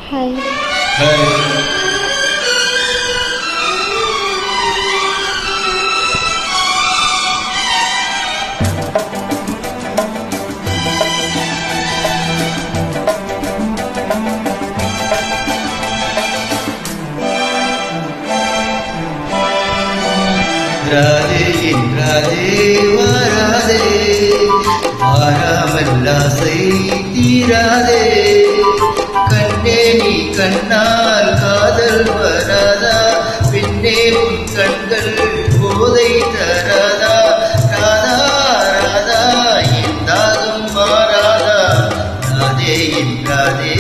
Hi. Radhe என்றாதே வாராதே, வாராமல் ஆசை தீராதே. கண்ணே நீ கண்ணால் காதல் வராதா, பின்னே உன் கண்கள் போதை தராதா. ராதா ராதா என் தாகம் மாறாதா, ராதே என்றாதே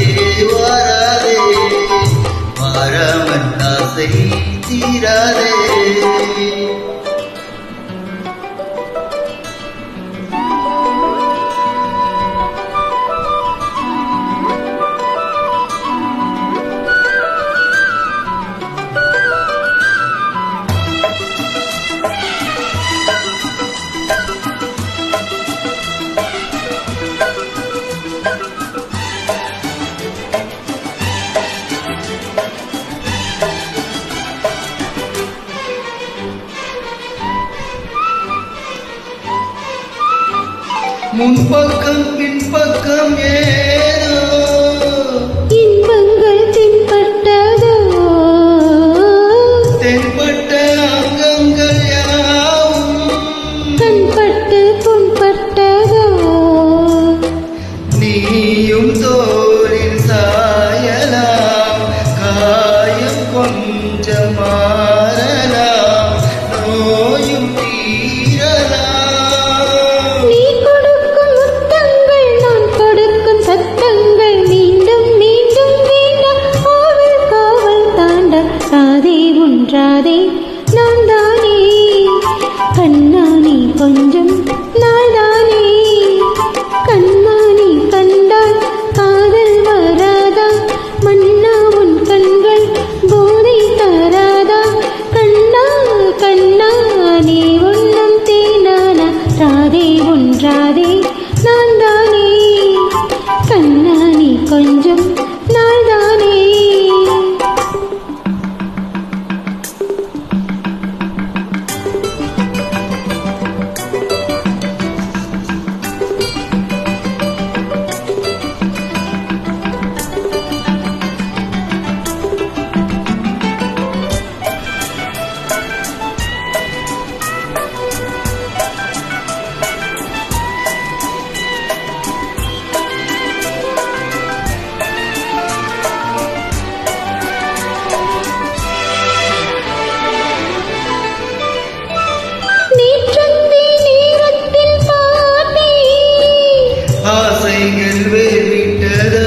வாராதே, வாராமல் ஆசை தீராதே. முன்பக்கம் பின்பக்கம் ஏதோ இன்பங்கள் தென்பட்டதோ, தென்பட்ட அங்கங்கள் யாவும் கண்பட்டு புண்பட்டதோ. நீயும் தோளில் சாயலாம், காயம் கொஞ்சம் மாறலாம், நோயும் தீரலாம். நீ கொடுக்கும் முத்தங்கள் நான் கொடுக்கும் சத்தங்கள், மீண்டும் மீண்டும் வேண்டாம் ஆவல் காவல் தாண்ட. ராதே ஒன்றாதே நான் தானே, கண்ணா நீ கொஞ்சம் நாள் தானே. கண்ணா நீ கண்டால் காதல் வராதா, மன்னா உன் கண்கள் போதை தராதா. கண்ணா கண்ணா நீ ஒன்றும் தேனானா, ராதே ஒன்றாதே நான் தானே, கண்ணா நீ கொஞ்சம் நாள் தானே. ஆசைகள் வேறிட்டதோ,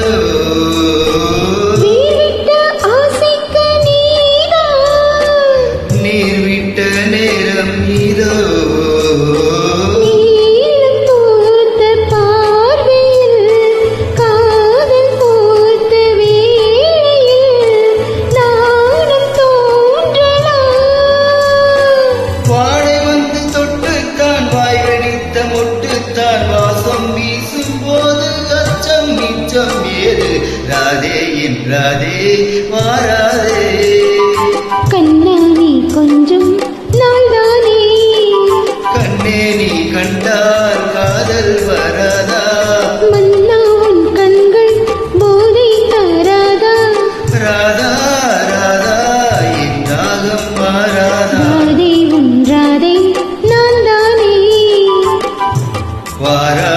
நீர் விட்ட நேரம் இதோ. வாடை வந்து தொட்டுத்தான் வாய் வெடித்த மொட்டுத்தான், வாசம் வீசும் போது அச்சம் மிச்சம் ஏது. ராதே என்றாதே வாராதே, கண்ணா நீ கொஞ்சம் நாள் தானே. கண்ணே நீ கண்டால் காதல் வராதா, மன்னா உன் கண்கள் போதை தராதா. ராதா ராதா என் தாகம் மாறாதா, ராதே ஒன்றாதே நான் தானே. வாரா